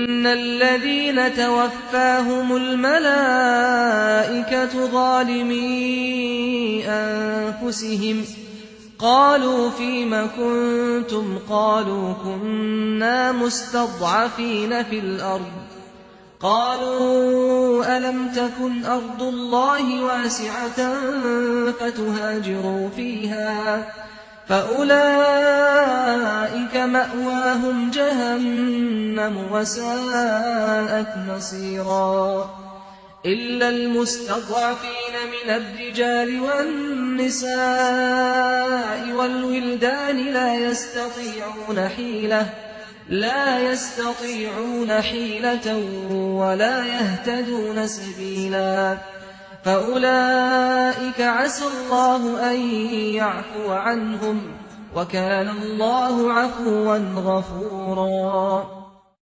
إن الذين توفاهم الملائكة ظالمي أنفسهم قالوا فيم كنتم قالوا كنا مستضعفين في الأرض قالوا ألم تكن أرض الله واسعة فتهاجروا فيها فأولئك مأواهم جهنم وساءت مصيرا إلا المستضعفين من الرجال والنساء والولدان لا يستطيعون حيلة ولا يهتدون سبيلا فأولئك عسى الله أن يعفو عنهم وكان الله عفوا غفورا